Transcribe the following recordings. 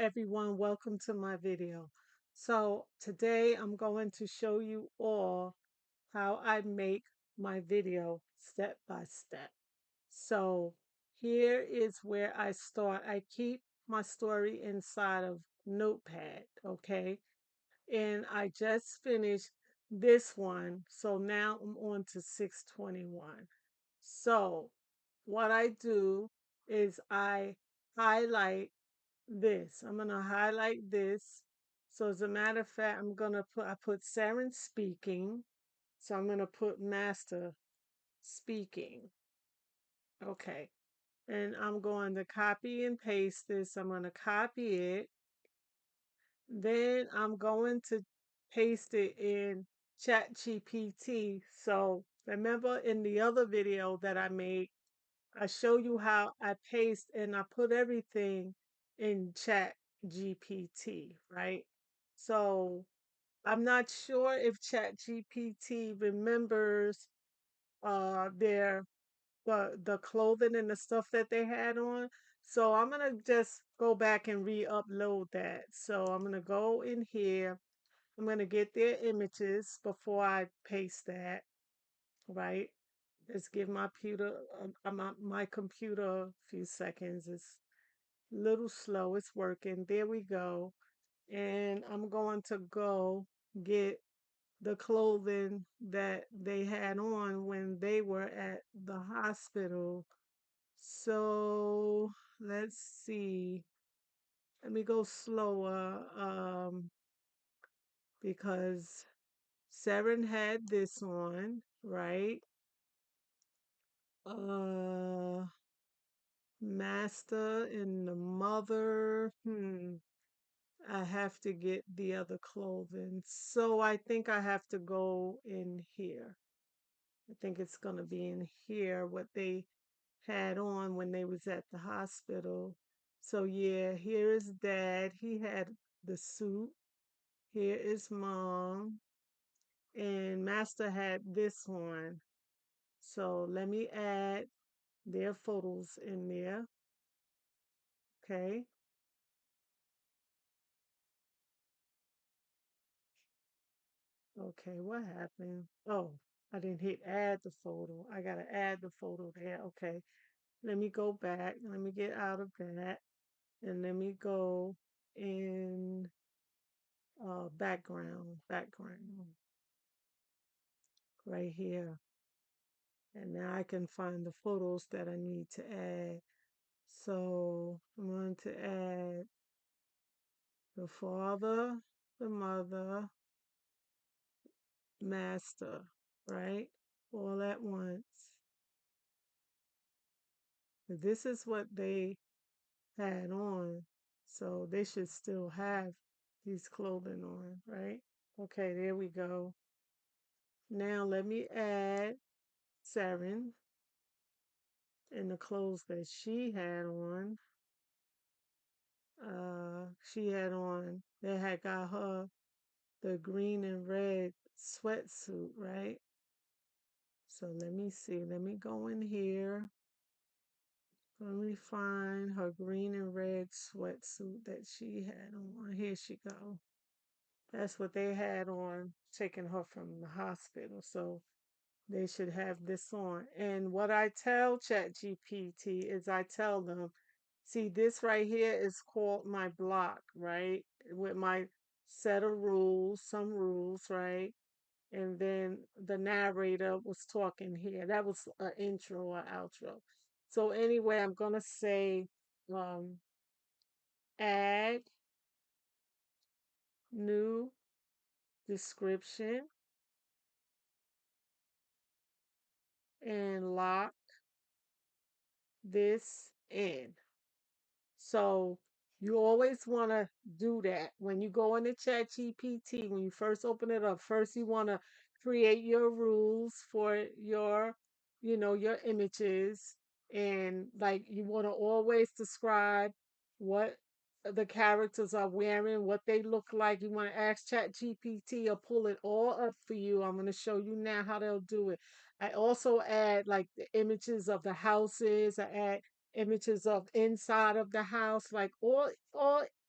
everyone, welcome to my video. So today I'm going to show you all how I make my video step by step. So here is where I start. I keep my story inside of Notepad, okay? And I just finished this one. So now I'm on to 621. So what I do is I highlight this. I'm gonna highlight this. So as a matter of fact, I put Saren speaking. So I'm gonna put master speaking. Okay. And I'm going to copy and paste this. I'm gonna copy it. Then I'm going to paste it in Chat GPT. So remember in the other video that I made, I show you how I paste and I put everything in Chat GPT, right? So I'm not sure if Chat GPT remembers their the clothing and the stuff that they had on. So I'm gonna just go back and re-upload that. So I'm gonna go in here. I'm gonna get their images before I paste that, right? Let's give my computer a few seconds. It's a little slow. It's working. There we go. And I'm going to go get the clothing that they had on when they were at the hospital. So let's see. Let me go slower because Seren had this on, right? Uh Master and the mother. I have to get the other clothing. So I think I have to go in here. I think it's going to be in here what they had on when they was at the hospital. So yeah, here is dad. He had the suit. Here is mom. And Master had this one. So let me add their photos in there. Okay. Okay, what happened? Oh, I didn't hit add the photo. I gotta add the photo there. Okay, let me go back. Let me get out of that, and let me go in background right here, and now I can find the photos that I need to add. So I'm going to add the father, the mother, master, right? All at once. This is what they had on. So they should still have these clothing on, right? Okay, there we go. Now let me add Saren and the clothes that she had on. She had on, they had got her the green and red sweatsuit, right? So let me see. Let me go in here. Let me find her green and red sweatsuit that she had on. Here she go. That's what they had on taking her from the hospital. So they should have this on. And what I tell ChatGPT is I tell them, see, this right here is called my block, right? With my set of rules, some rules, right? And then the narrator was talking here. That was an intro or outro. So anyway, I'm gonna say um, add new description and lock this in. So you always want to do that when you go into Chat GPT. When you first open it up, first you want to create your rules for your images, and like you want to always describe what the characters are wearing, what they look like. You want to ask Chat GPT or pull it all up for you. I'm going to show you now how they'll do it. I also add like the images of the houses. I add images of inside of the house, like all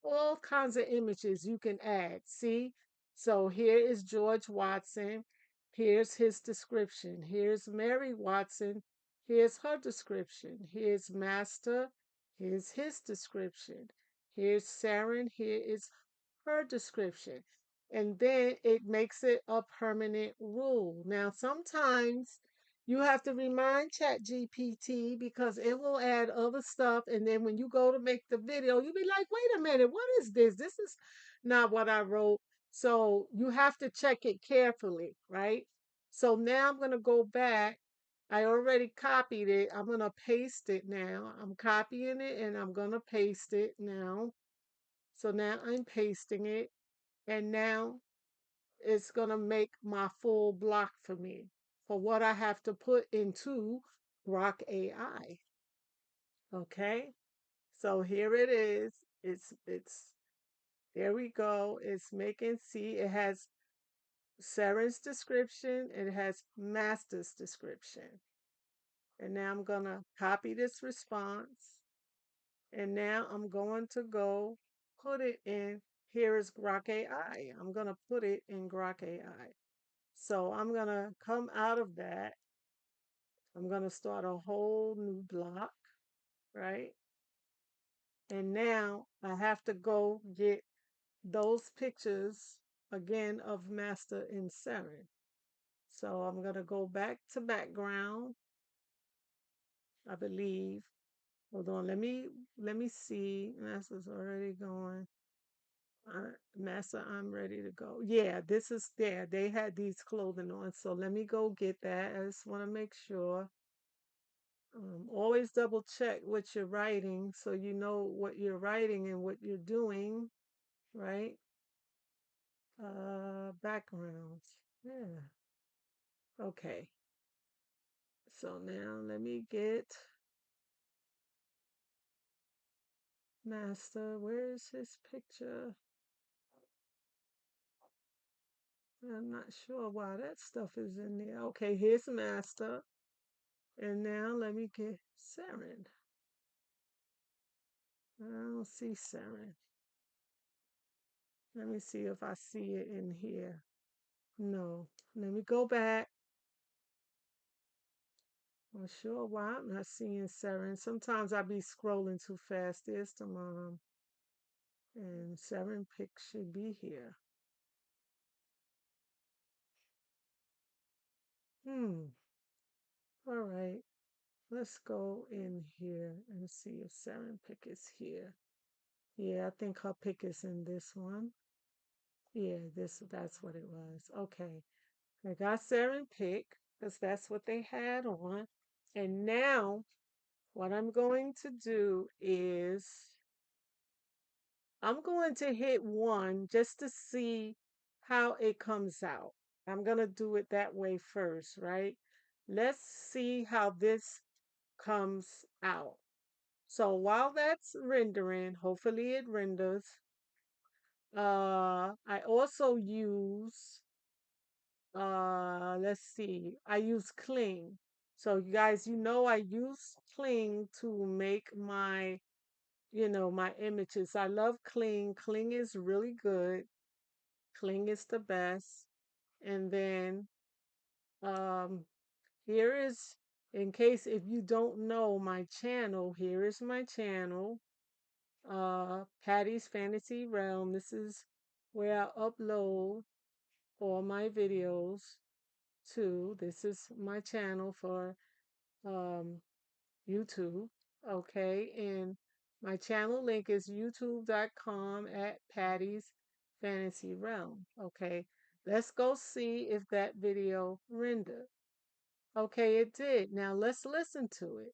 all kinds of images you can add. See? So here is George Watson. Here's his description. Here's Mary Watson. Here's her description. Here's Master. Here's his description. Here's Saren. Here is her description. And then it makes it a permanent rule. Now, sometimes you have to remind ChatGPT because it will add other stuff. And then when you go to make the video, you'll be like, wait a minute, what is this? This is not what I wrote. So you have to check it carefully, right? So now I'm going to go back. I already copied it. I'm going to paste it now. I'm copying it and I'm going to paste it now. So now I'm pasting it. And now it's going to make my full block for me for what I have to put into Grok AI. Okay. So here it is. It's there we go. It's making, see, it has Sarah's description. It has Master's description. And now I'm going to copy this response. And now I'm going to go put it in. Here is Grok AI. I'm going to put it in Grok AI. So I'm going to come out of that. I'm going to start a whole new block, right? And now I have to go get those pictures again of Master and Saren. So I'm going to go back to background, I believe. Hold on, let me see. Master's already going. Master, I'm ready to go. Yeah, this is there. They had these clothing on. So let me go get that. I just want to make sure. Always double check what you're writing so you know what you're writing and what you're doing, right? Backgrounds. Yeah. Okay. So now let me get Master. Where's his picture? I'm not sure why that stuff is in there. Okay, here's Master. And now let me get Saren. I don't see Saren. Let me see if I see it in here. No. Let me go back. I'm sure why I'm not seeing Saren. Sometimes I be scrolling too fast. There's the mom. And Saren pic should be here. Hmm. All right. Let's go in here and see if Saren pic is here. Yeah, I think her pic is in this one. Yeah, that's what it was. Okay. I got Saren pic because that's what they had on. And now what I'm going to do is I'm going to hit one just to see how it comes out. I'm going to do it that way first, right? Let's see how this comes out. So while that's rendering, hopefully it renders. I also use let's see, I use Cling. So you guys, you know I use Cling to make my my images. I love Cling. Cling is really good. Cling is the best. And then um here is, in case if you don't know my channel, here is my channel. Patty's Fantasy Realm. This is where I upload all my videos to. This is my channel for um YouTube. Okay. And my channel link is youtube.com at Patty's Fantasy Realm. Okay. Let's go see if that video rendered. Okay, it did. Now let's listen to it.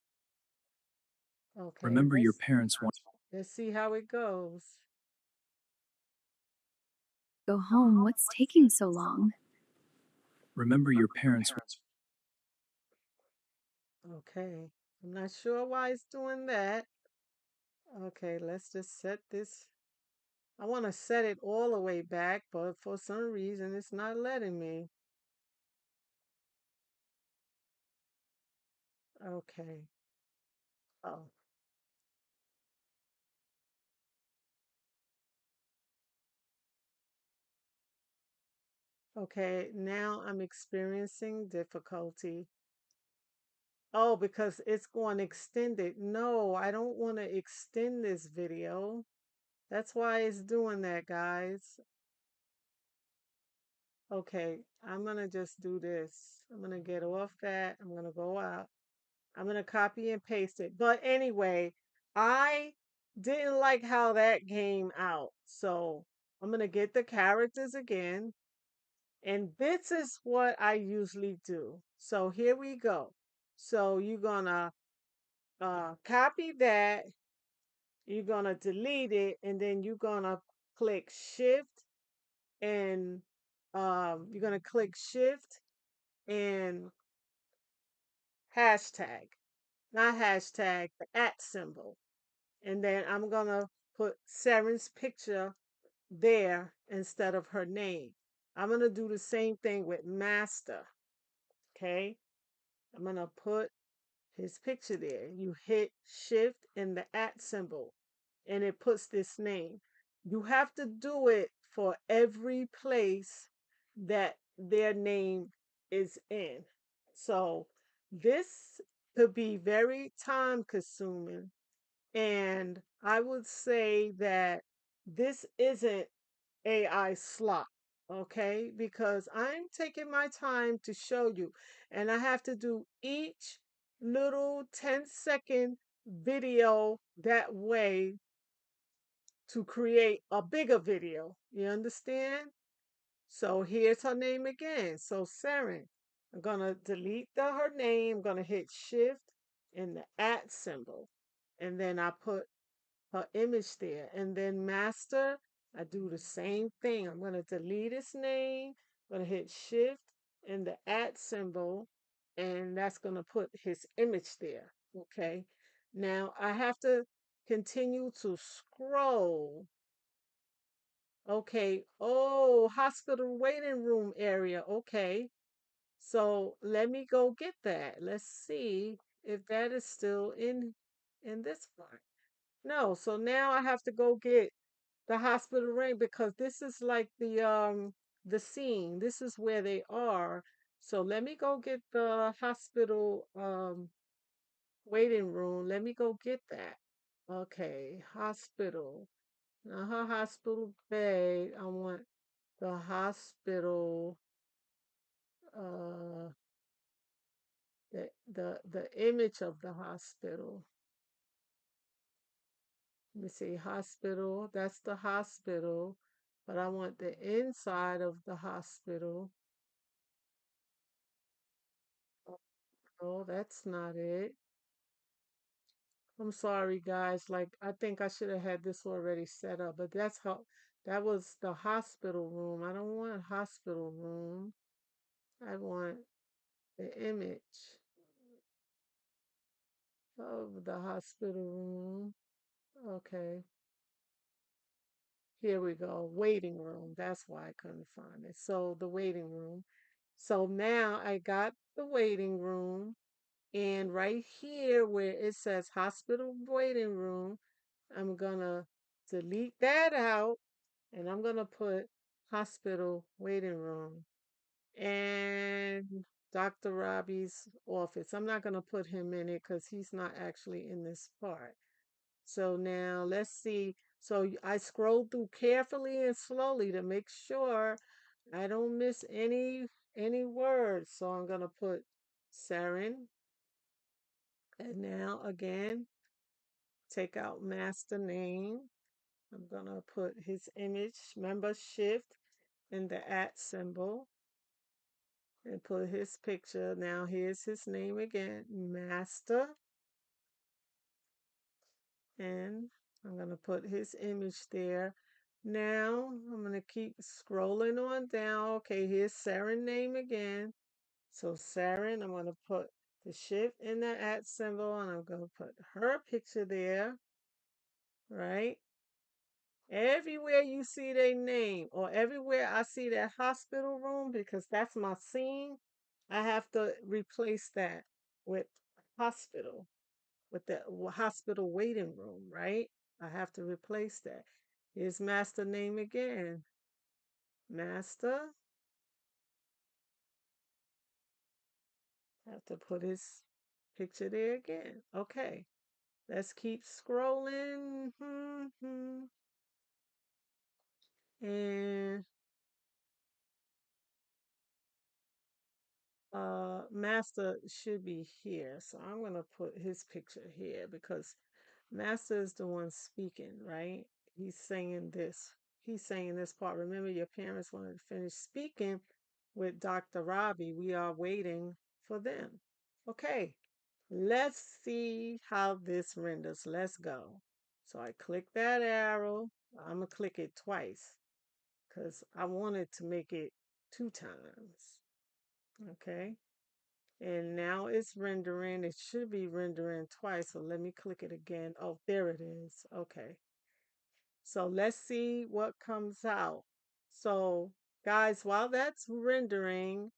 Okay, Remember your parents want let's see how it goes. Go home, what's taking so long? remember your parents Okay. I'm not sure why it's doing that. Okay, let's just set this. I want to set it all the way back, but for some reason it's not letting me. Okay. Oh, Okay, now I'm experiencing difficulty. Oh, because it's going to extend it. No, I don't want to extend this video. That's why it's doing that, guys. Okay, I'm going to just do this. I'm going to get off that. I'm going to go out. I'm going to copy and paste it. But anyway, I didn't like how that came out. So I'm going to get the characters again. And this is what I usually do. So here we go. So you're going to copy that. You're going to delete it. And then you're going to click shift and you're going to click shift and hashtag, not hashtag, the at symbol. And then I'm going to put Saren's picture there instead of her name. I'm going to do the same thing with master. Okay. I'm going to put his picture there. You hit shift and the at symbol and it puts this name. You have to do it for every place that their name is in. So this could be very time consuming. And I would say that this isn't AI slop, okay? Because I'm taking my time to show you, and I have to do each little 10-second video that way to create a bigger video. You understand? So here's her name again. So Saren. I'm gonna delete her name. I'm gonna hit shift and the at symbol. And then I put her image there. And then master, I do the same thing. I'm going to delete his name. I'm going to hit shift and the at symbol, and that's going to put his image there. Okay. Now I have to continue to scroll. Okay. Oh, hospital waiting room area. Okay. So let me go get that. Let's see if that is still in this part. No, so now I have to go get the hospital ring because this is like the scene. This is where they are. So let me go get the hospital waiting room. Let me go get that. Okay, hospital. Now her hospital bed. I want the hospital uh the image of the hospital. Let me see, hospital. That's the hospital. But I want the inside of the hospital. Oh, that's not it. I'm sorry, guys. Like, I think I should have had this already set up, but that was the hospital room. I don't want a hospital room. I want the image of the hospital room. Okay, here we go. Waiting room. That's why I couldn't find it. So, the waiting room. So now I got the waiting room, and right here where it says hospital waiting room, I'm gonna delete that out and I'm gonna put hospital waiting room and Dr. Robbie's office. I'm not gonna put him in it because he's not actually in this part. So now let's see. So I scrolled through carefully and slowly to make sure I don't miss any words. So I'm gonna put Saren. And now again, take out master name. I'm gonna put his image, remember shift and the at symbol and put his picture. Now here's his name again, master. And I'm gonna put his image there. Now I'm gonna keep scrolling on down. Okay, here's Saren name again. So Saren, I'm gonna put the shift and the at symbol and I'm gonna put her picture there, right? Everywhere you see their name or everywhere I see that hospital room, because that's my scene, I have to replace that with hospital, with the hospital waiting room, right? I have to replace that. Here's master name again. Master. Have to put his picture there again. Okay. Let's keep scrolling. And Master should be here. So I'm gonna put his picture here because Master is the one speaking, right? He's saying this. He's saying this part. Remember, your parents wanted to finish speaking with Dr. Robbie. We are waiting for them. Okay, let's see how this renders. Let's go. So I click that arrow. I'm gonna click it twice because I wanted to make it 2 times. Okay. And now it's rendering. It should be rendering twice. So let me click it again. Oh, there it is. Okay. So let's see what comes out. So guys, while that's rendering,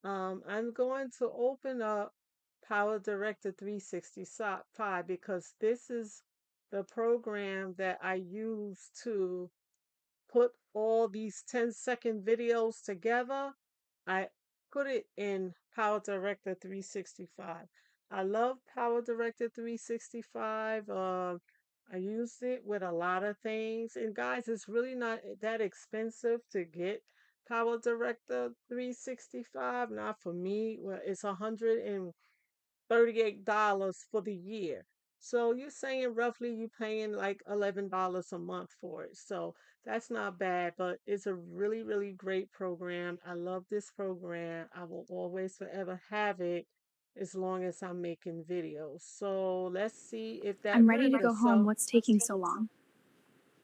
I'm going to open up Power Director 365 because this is the program that I use to put all these 10-second videos together. I put it in Power Director 365. I love Power Director 365. I used it with a lot of things. And guys, it's really not that expensive to get Power Director 365. Not for me. Well, it's $138 for the year. So you're saying roughly you paying like $11 a month for it. So that's not bad, but it's a really, really great program. I love this program. I will always forever have it as long as I'm making videos. So let's see if that I'm ready to go renders. home. So What's taking so long?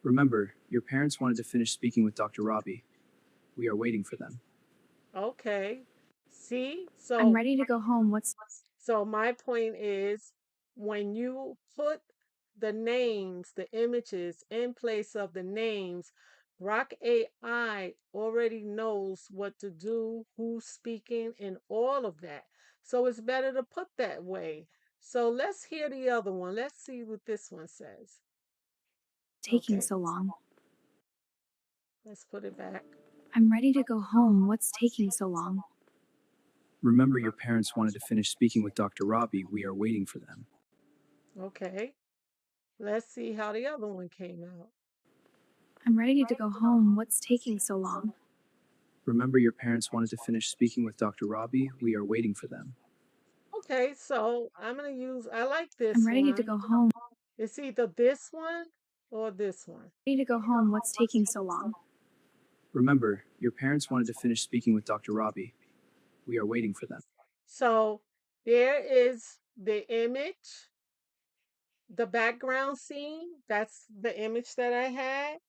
Remember, your parents wanted to finish speaking with Dr. Robbie. We are waiting for them. okay. See? I'm ready to go home. What's So my point is when you put the names, the images in place of the names, Rock AI already knows what to do, who's speaking, and all of that. So it's better to put that way. So let's hear the other one. Let's see what this one says. taking Okay, so long? let's put it back. I'm ready to go home. What's taking so long? Remember, your parents wanted to finish speaking with Dr. Robbie. We are waiting for them. Okay, let's see how the other one came out. I'm ready to go home. What's taking so long? Remember, your parents wanted to finish speaking with Dr. Robbie. We are waiting for them. Okay, so I'm going to use, I like I'm this ready to one. go home. It's either this one or this one. Ready to go home. What's taking so long? Remember, your parents wanted to finish speaking with Dr. Robbie. We are waiting for them. So there is the image, the background scene. That's the image that I had.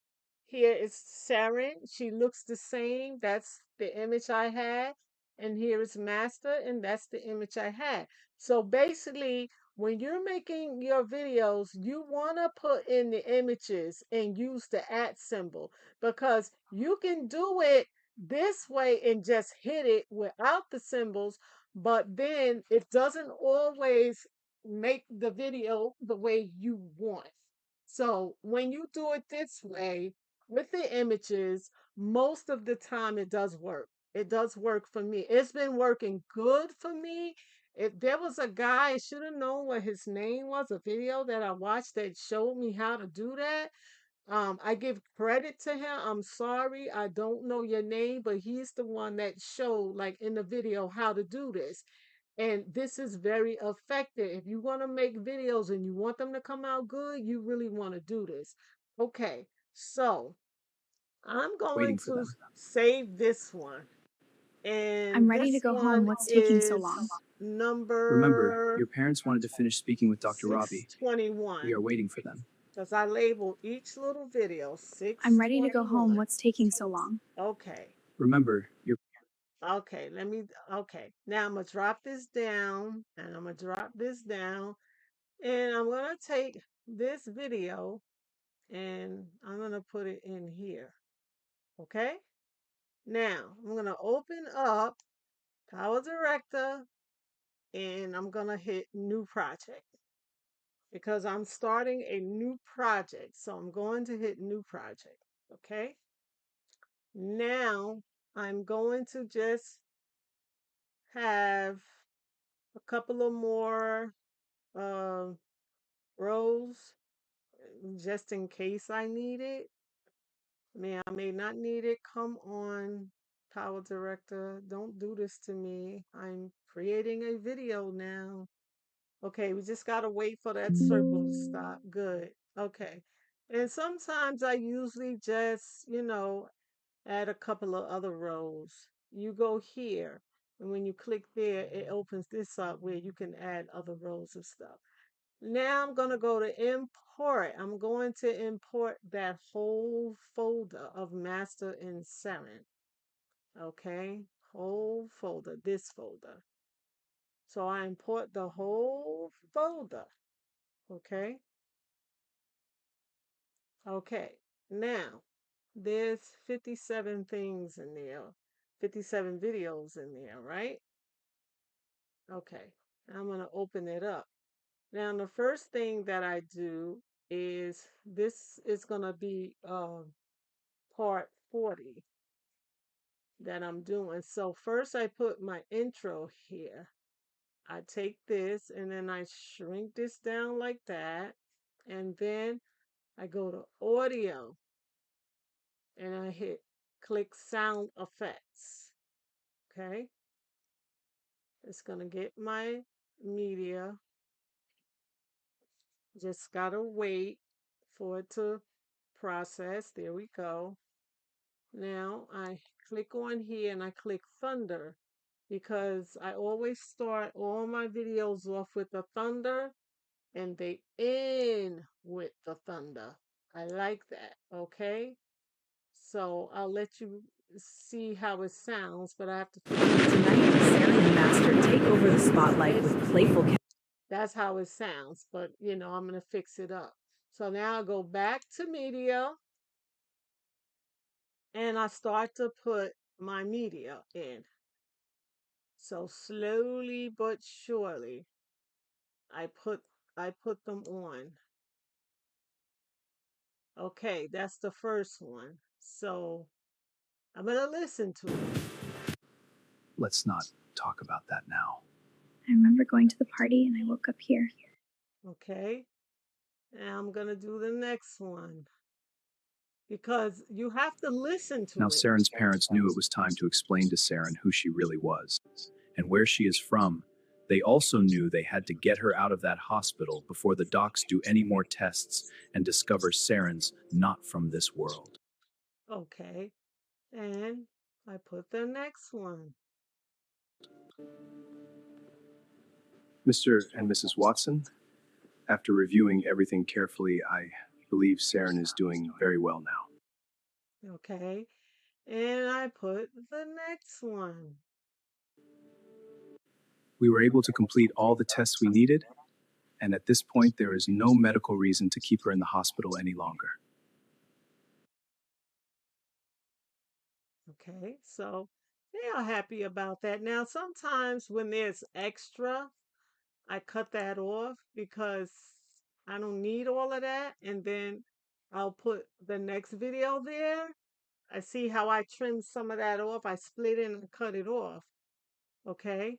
Here is Saren. She looks the same. That's the image I had. And here is Master, and that's the image I had. So basically, when you're making your videos, you want to put in the images and use the at symbol because you can do it this way and just hit it without the symbols, but then it doesn't always make the video the way you want. So when you do it this way, with the images, most of the time it does work. It does work for me. It's been working good for me. If there was a guy, I should have known what his name was, a video that I watched that showed me how to do that. I give credit to him. I'm sorry, I don't know your name, but he's the one that showed, like in the video, how to do this. And this is very effective. If you want to make videos and you want them to come out good, you really want to do this. Okay, so I'm going Waiting for to them. save this one. I'm And ready to this go home. one What's taking so is long? Remember, number your parents wanted to finish speaking with Dr. Robbie. We 621 are waiting for them. because I labeled each little video I'm ready to go home. 621. What's taking so long? Okay. Remember, your Okay, okay. Now I'm going to drop this down and I'm going to drop this down and I'm going to take this video and I'm going to put it in here. Okay? Now I'm going to open up Power Director and I'm going to hit new project because I'm starting a new project. So I'm going to hit new project. Okay? Now I'm going to just have a couple of more uh, rows just in case I need it. I may not need it. Come on, Power Director. Don't do this to me. I'm creating a video now. Okay, we just gotta wait for that circle to stop. Good. Okay. And sometimes I usually just, add a couple of other rows. You go here, and when you click there, it opens this up where you can add other rows of stuff. Now I'm going to go to import. I'm going to import that whole folder of master and Seren. Okay, whole folder, this folder. So I import the whole folder. Okay. Okay. Now there's 57 things in there, 57 videos in there, right? Okay. I'm going to open it up. Now, the first thing that I do is this is going to be part 40 that I'm doing. So first I put my intro here. I take this and then I shrink this down like that. And then I go to audio and I click sound effects. Okay. It's going to get my media. Just got to wait for it to process. There we go. Now I click on here and I click thunder because I always start all my videos off with the thunder and they end with the thunder. I like that, okay? So I'll let you see how it sounds, but I have to fix it. Tonight, Sarah and Master take over the spotlight with playful. That's how it sounds, but I'm going to fix it up. So now I go back to media and I start to put my media in. So slowly but surely, I put them on. Okay, that's the first one. So I'm gonna listen to it. Let's not talk about that now. I remember going to the party and I woke up here. Okay, and I'm gonna do the next one because you have to listen Now, to it. Saren's parents knew it was time to explain to Saren who she really was and where she is from. They also knew they had to get her out of that hospital before the docs do any more tests and discover Saren's not from this world. Okay, and I put the next one. Mr. and Mrs. Watson, after reviewing everything carefully, I believe Saren is doing very well now. Okay, and I put the next one. We were able to complete all the tests we needed, and at this point, there is no medical reason to keep her in the hospital any longer. Okay, so they are happy about that. Now, sometimes when there's extra, I cut that off because I don't need all of that. And then I'll put the next video there. I see how I trimmed some of that off. I split it and cut it off. Okay.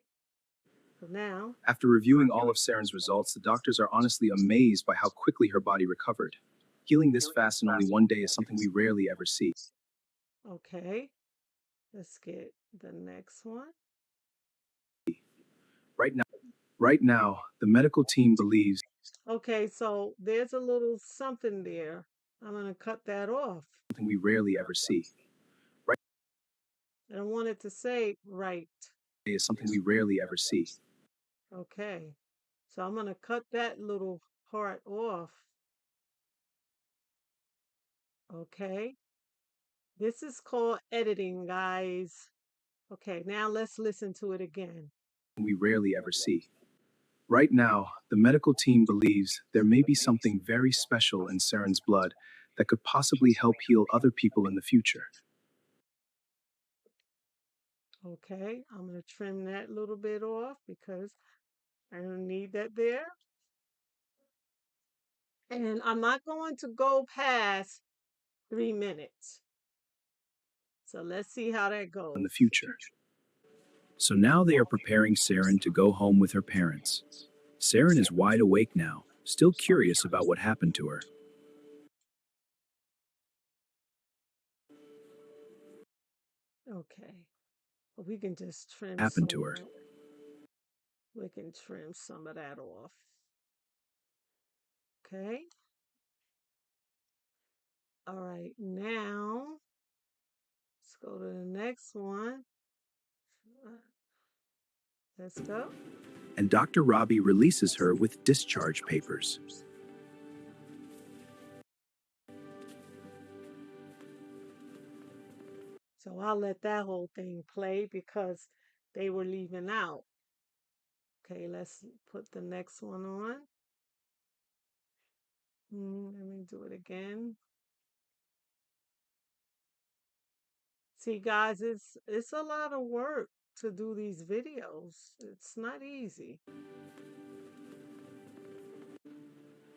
So now, After reviewing all of Saren's results, the doctors are honestly amazed by how quickly her body recovered. Healing this fast in only one day is something we rarely ever see. okay, let's get the next one. Right now, right now, the medical team believes Okay, so there's a little something there. I'm going to cut that off. something we rarely ever see. Right I don't want it to say right. now is something we rarely ever see. Okay. So I'm going to cut that little part off. Okay. This is called editing, guys. Okay, now let's listen to it again. We rarely ever see. Right now, the medical team believes there may be something very special in Saren's blood that could possibly help heal other people in the future. Okay, I'm going to trim that little bit off because I don't need that there. And I'm not going to go past 3 minutes. So let's see how that In the goes. future. So now they are preparing Saren to go home with her parents. Saren is wide awake now, still curious about what happened to her. Okay. Well, we can just trim Happened some to of her. that. We can trim some of that off. Okay. All right. Now, let's go to the next one. Let's go. And Dr. Robbie releases her with discharge papers. So I'll let that whole thing play because they were leaving out. Okay, let's put the next one on. Let me do it again. See, guys, it's a lot of work to do these videos. It's not easy.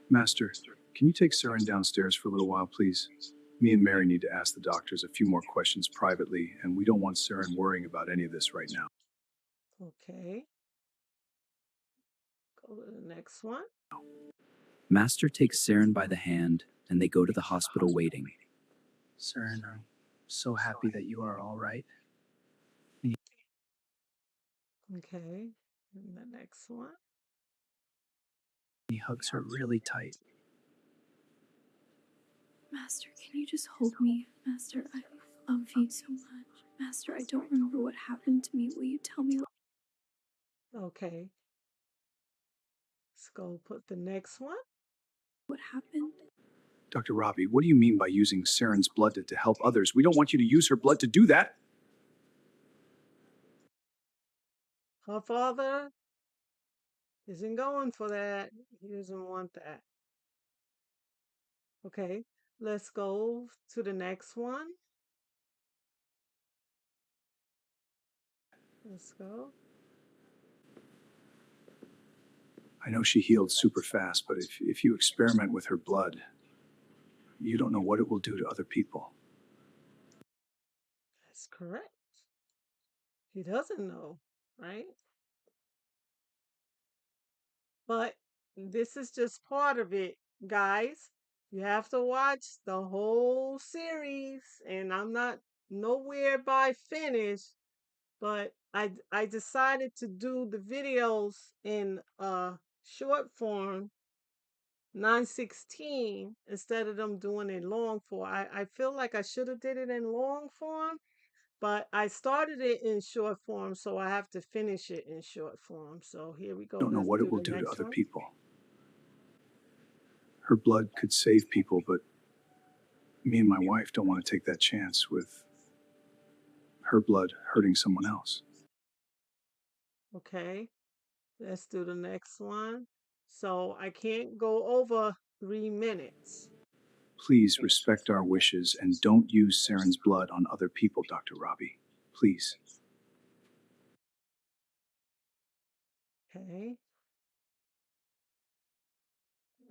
Master, can you take Saren downstairs for a little while, please? Me and Mary need to ask the doctors a few more questions privately, and we don't want Saren worrying about any of this right now. Okay, go to the next one. Master takes Saren by the hand, and they go to the hospital waiting. Saren, I'm so happy that you are all right. Okay, and the next one. He hugs her really tight. Master, can you just hold me? Master, I love you so much. Master, I don't remember what happened to me. Will you tell me Okay, let's go put the next one. what happened? Dr. Robbie, what do you mean by using Saren's blood to help others? We don't want you to use her blood to do that. Her father isn't going for that. He doesn't want that. Okay, let's go to the next one. Let's go. I know she healed super fast, but if you experiment with her blood, you don't know what it will do to other people. That's correct. He doesn't know, right? But this is just part of it, guys. You have to watch the whole series, and I'm not nowhere by finished, but I decided to do the videos in short form 916 instead of them doing it long form. I feel like I should have did it in long form, but I started it in short form, so I have to finish it in short form. So here we go. You don't know Let's what it do will the do to next other one. people. Her blood could save people, but me and my wife don't want to take that chance with her blood hurting someone else. Okay, let's do the next one. So I can't go over 3 minutes. Please respect our wishes and don't use Saren's blood on other people, Dr. Robbie. Please. Okay,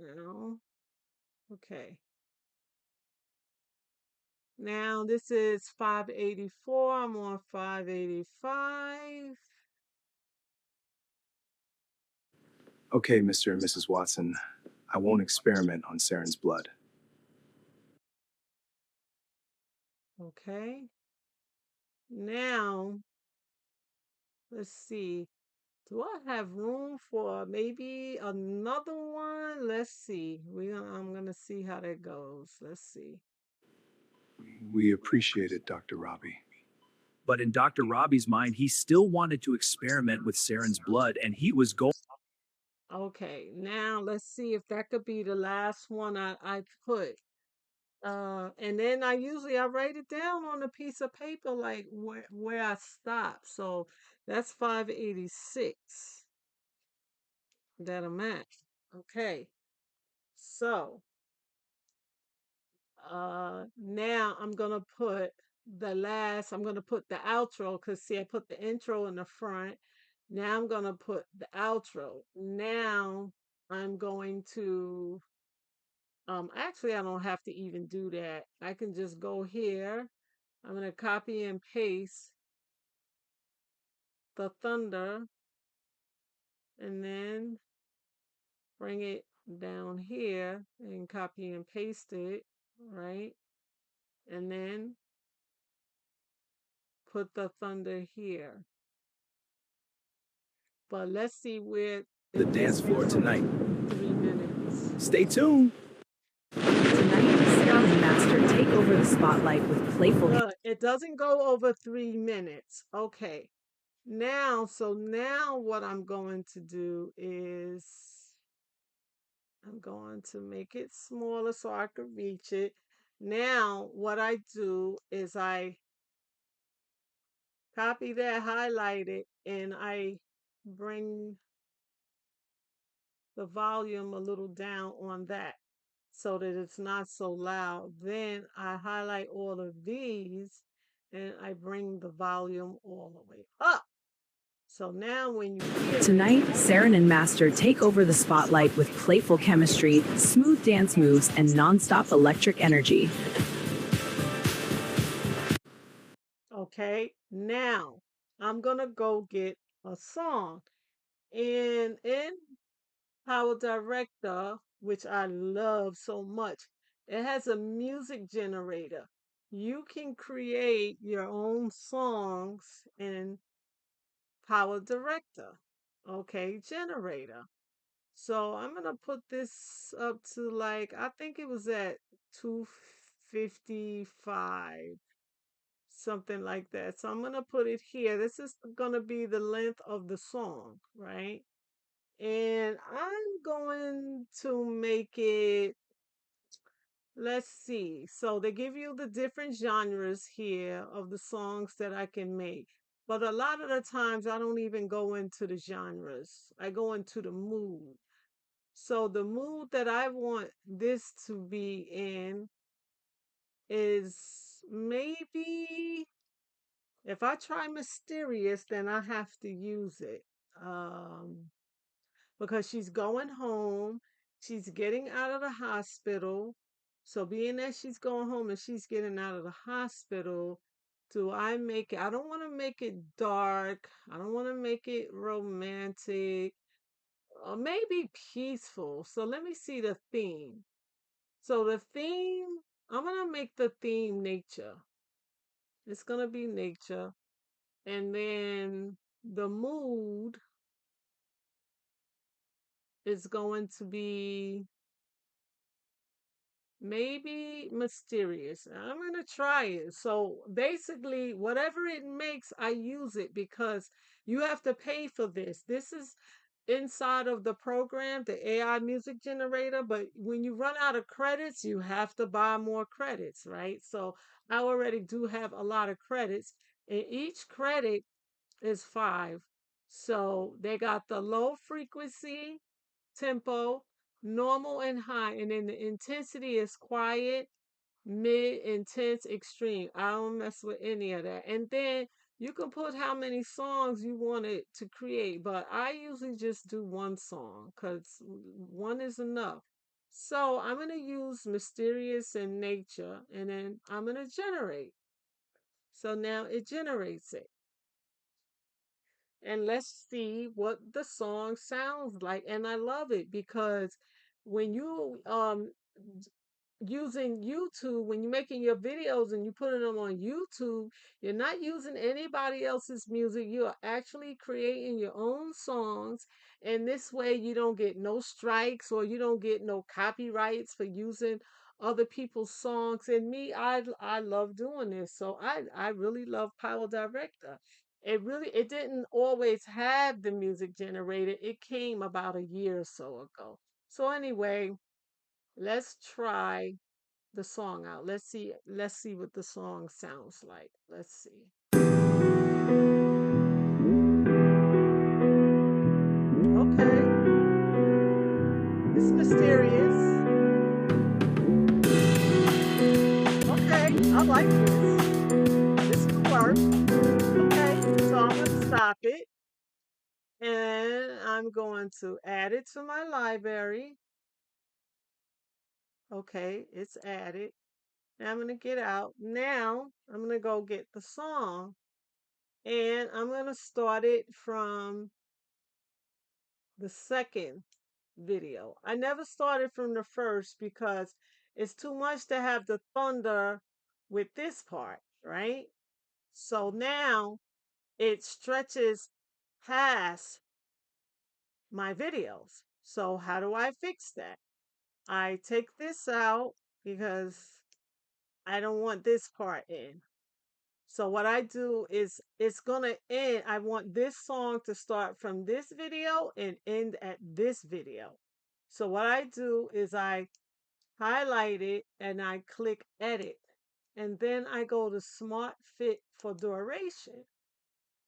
now, okay. Now this is 584. I'm on 585. Okay, Mr. and Mrs. Watson, I won't experiment on Saren's blood. Okay, now let's see. Do I have room for maybe another one? Let's see. I'm gonna see how that goes. Let's see. We appreciate it, Dr. Robbie. But in Dr. Robbie's mind, he still wanted to experiment with Saren's blood, and he was going. Okay, now let's see if that could be the last one I put. And then I write it down on a piece of paper like where I stop. So that's 586 that I'm at. Okay. So now I'm gonna put the outro because see I put the intro in the front. Now I'm gonna put the outro. Now I'm going to actually I don't have to even do that. I can just go here. I'm gonna copy and paste the thunder and then bring it down here and copy and paste it, right? And then put the thunder here. But let's see where The if this dance floor gets over tonight. 3 minutes. Stay tuned. Tonight, Sarah and Master take over the spotlight with playful. Look, it doesn't go over 3 minutes. Okay. Now what I'm going to do is I'm going to make it smaller so I can reach it. Now, what I do is I copy that, highlight it, and I bring the volume a little down on that so that it's not so loud. Then I highlight all of these and I bring the volume all the way up. So now when you hear Tonight, Saren and Master take over the spotlight with playful chemistry, smooth dance moves, and nonstop electric energy. okay, now I'm gonna go get a song. And in Power Director, which I love so much, it has a music generator. You can create your own songs in Power Director. Okay, generator. So I'm gonna put this up to like I think it was at 255, something like that. So I'm gonna put it here. This is gonna be the length of the song, right? And I'm going to make it, let's see. So they give you the different genres here of the songs that I can make. But a lot of the times I don't even go into the genres. I go into the mood. So the mood that I want this to be in is maybe if I try mysterious, then I have to use it. Because she's going home, she's getting out of the hospital. So being that she's going home and she's getting out of the hospital, do I make it? I don't want to make it dark. I don't want to make it romantic. Maybe peaceful. So let me see the theme. So the theme, I'm gonna make the theme nature. It's gonna be nature. And then the mood is going to be maybe mysterious. I'm gonna try it. So basically, whatever it makes, I use it because you have to pay for this. This is inside of the program, the AI music generator. But when you run out of credits, you have to buy more credits, right? So I already do have a lot of credits, and each credit is 5. So they got the low frequency tempo, normal and high, and then the intensity is quiet, mid, intense, extreme. I don't mess with any of that. And then you can put how many songs you want it to create, but I usually just do one song because one is enough. So I'm going to use mysterious and nature, and then I'm going to generate. So now it generates it. And let's see what the song sounds like. And I love it because when you using YouTube, when you're making your videos and you putting them on YouTube, you're not using anybody else's music. You are actually creating your own songs. And this way you don't get no strikes or you don't get no copyrights for using other people's songs. And me, I love doing this. So I really love Power Director. It didn't always have the music generator. It came about a year or so ago. So anyway, let's try the song out. Let's see what the song sounds like. Let's see. Okay. It's mysterious. Okay, I like this. This could work. Okay, so I'm going to stop it and I'm going to add it to my library. Okay, it's added. Now I'm going to get out. Now I'm going to go get the song. And I'm going to start it from the second video. I never started from the first because it's too much to have the thunder with this part, right? So now it stretches past my videos. So how do I fix that? I take this out because I don't want this part in. So what I do is it's going to end. I want this song to start from this video and end at this video. So what I do is I highlight it and I click edit. And then I go to smart fit for duration.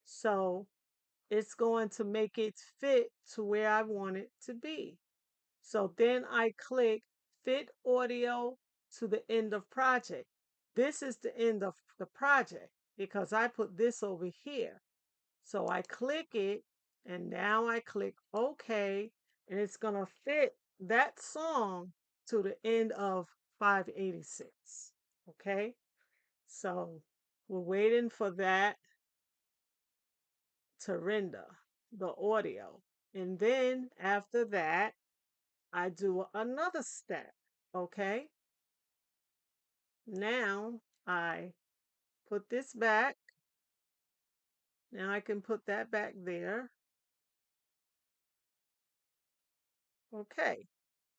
So it's going to make it fit to where I want it to be. So then I click fit audio to the end of project. This is the end of the project because I put this over here. So I click it and now I click OK and it's going to fit that song to the end of 586. Okay. So we're waiting for that to render the audio. And then after that, I do another step. Okay. Now I put this back. Now I can put that back there. Okay.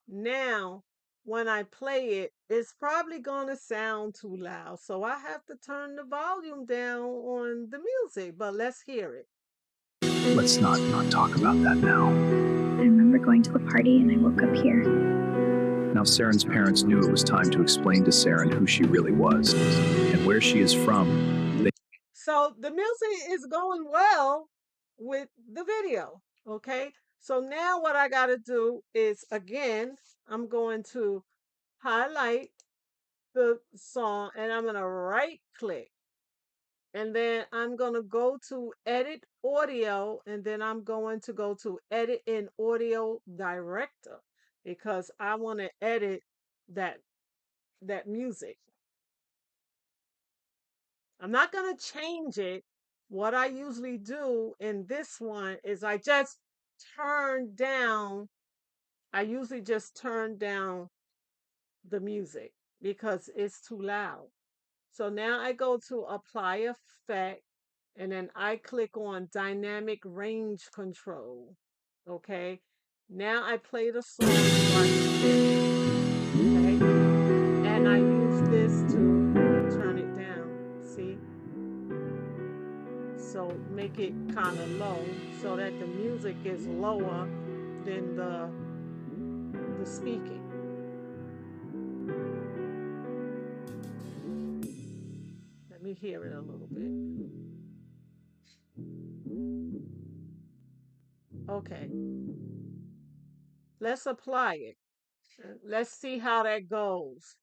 Now, when I play it, it's probably going to sound too loud. So I have to turn the volume down on the music, but let's hear it. Let's not talk about that now. I remember going to the party and I woke up here. Now, Saren's parents knew it was time to explain to Saren who she really was and where she is from. So the music is going well with the video. Okay. So now what I got to do is, again, I'm going to highlight the song and I'm going to right click. And then I'm going to go to edit audio and then I'm going to go to edit in audio director because I want to edit that music. I'm not going to change it. What I usually do in this one is I just turn down, I usually just turn down the music because it's too loud. So now I go to apply effect and then I click on dynamic range control. Okay. Now I play the song start to finish. Okay. And I use this to turn it down. See? So make it kind of low so that the music is lower than the speaking. Let me hear it a little bit. Okay. Let's apply it. Let's see how that goes.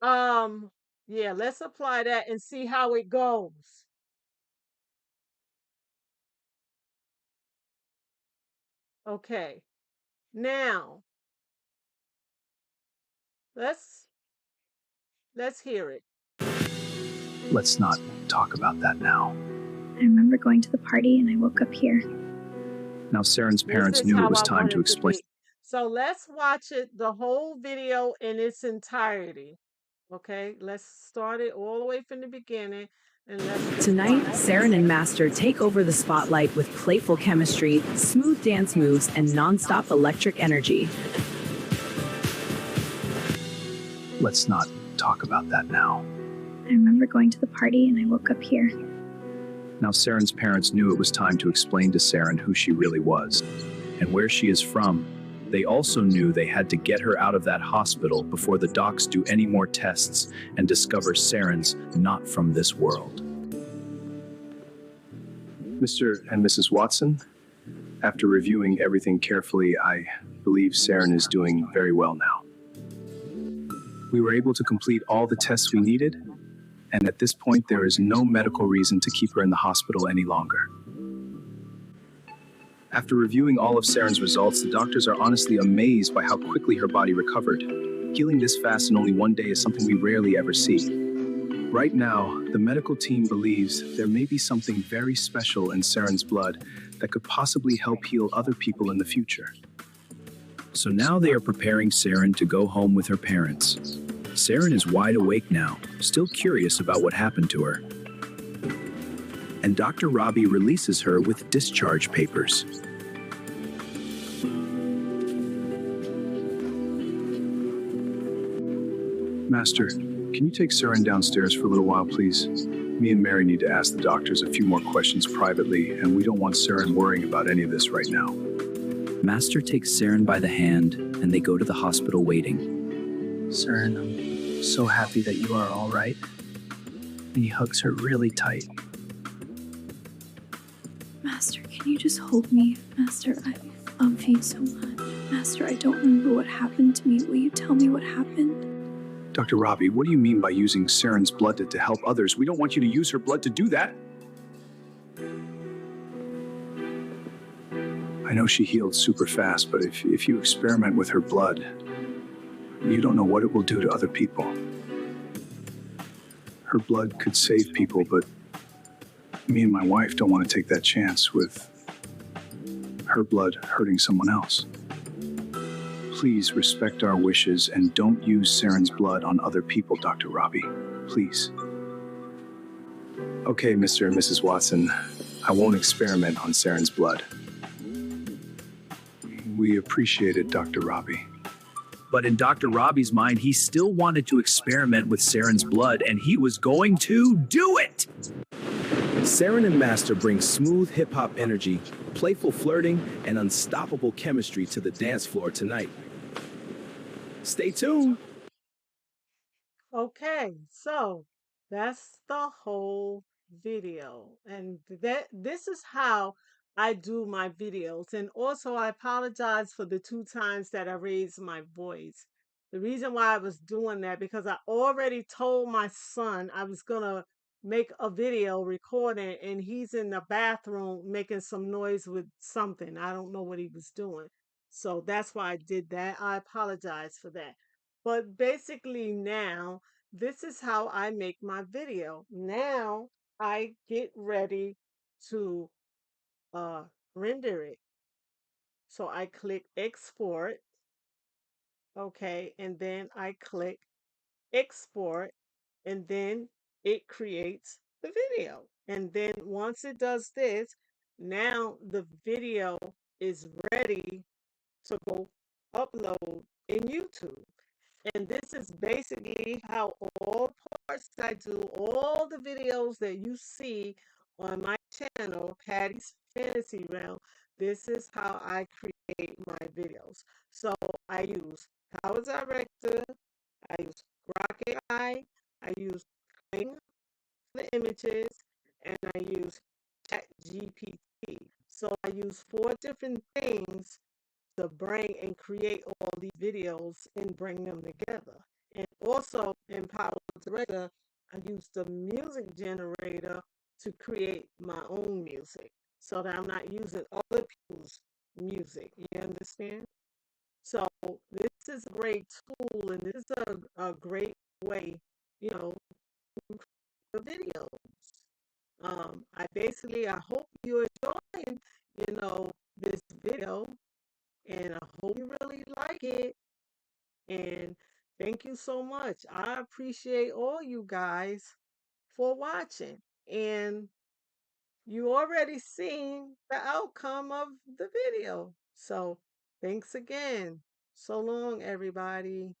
Yeah, let's apply that and see how it goes. Okay. Now, let's hear it. Let's not talk about that now. I remember going to the party and I woke up here. Now, Saren's parents This is knew how it was I time want to it explain. be. So let's watch it, the whole video in its entirety. Okay, let's start it all the way from the beginning. And let's Tonight, Saren and Master take over the spotlight with playful chemistry, smooth dance moves, and non-stop electric energy. Let's not talk about that now. I remember going to the party and I woke up here. Now, Saren's parents knew it was time to explain to Saren who she really was and where she is from. They also knew they had to get her out of that hospital before the docs do any more tests and discover Saren's not from this world. Mr. and Mrs. Watson, after reviewing everything carefully, I believe Saren is doing very well now. We were able to complete all the tests we needed, and at this point there is no medical reason to keep her in the hospital any longer. After reviewing all of Saren's results, the doctors are honestly amazed by how quickly her body recovered. Healing this fast in only one day is something we rarely ever see. Right now, the medical team believes there may be something very special in Saren's blood that could possibly help heal other people in the future. So now they are preparing Saren to go home with her parents. Saren is wide awake now, still curious about what happened to her. And Dr. Robbie releases her with discharge papers. Master, can you take Saren downstairs for a little while, please? Me and Mary need to ask the doctors a few more questions privately, and we don't want Saren worrying about any of this right now. Master takes Saren by the hand, and they go to the hospital waiting. Saren, I'm so happy that you are all right. And he hugs her really tight. Master, can you just hold me? Master, I love you so much. Master, I don't remember what happened to me. Will you tell me what happened? Dr. Robbie, what do you mean by using Saren's blood to help others? We don't want you to use her blood to do that. I know she healed super fast, but if you experiment with her blood, you don't know what it will do to other people. Her blood could save people, but me and my wife don't want to take that chance with her blood hurting someone else. Please respect our wishes and don't use Saren's blood on other people, Dr. Robbie. Please. Okay, Mr. and Mrs. Watson, I won't experiment on Saren's blood. We appreciate it, Dr. Robbie. But in Dr. Robbie's mind, he still wanted to experiment with Saren's blood, and he was going to do it! Saren and Master bring smooth hip-hop energy, playful flirting, and unstoppable chemistry to the dance floor tonight. Stay tuned. Okay, so that's the whole video. And this is how I do my videos. And also I apologize for the two times that I raised my voice. The reason why I was doing that because I already told my son I was gonna make a video recording and he's in the bathroom making some noise with something. I don't know what he was doing. So that's why I did that. I apologize for that. But basically now, this is how I make my video. Now I get ready to uh, render it. So I click export, okay, and then I click export, and then it creates the video. And then once it does this, now the video is ready to go upload in YouTube. And this is basically how all parts I do, all the videos that you see on my channel, Patty's Fantasy Realm, this is how I create my videos. So I use Power Director, I use Grok AI, I use Kling for the images, and I use ChatGPT. So I use four different things to bring and create all these videos and bring them together. And also in Power Director, I use the music generator to create my own music so that I'm not using other people's music. You understand? So this is a great tool and this is a great way, you know, for videos. I hope you're enjoying, this video and I hope you really like it. And thank you so much. I appreciate all you guys for watching. And you already seen the outcome of the video. So thanks again. So long, everybody.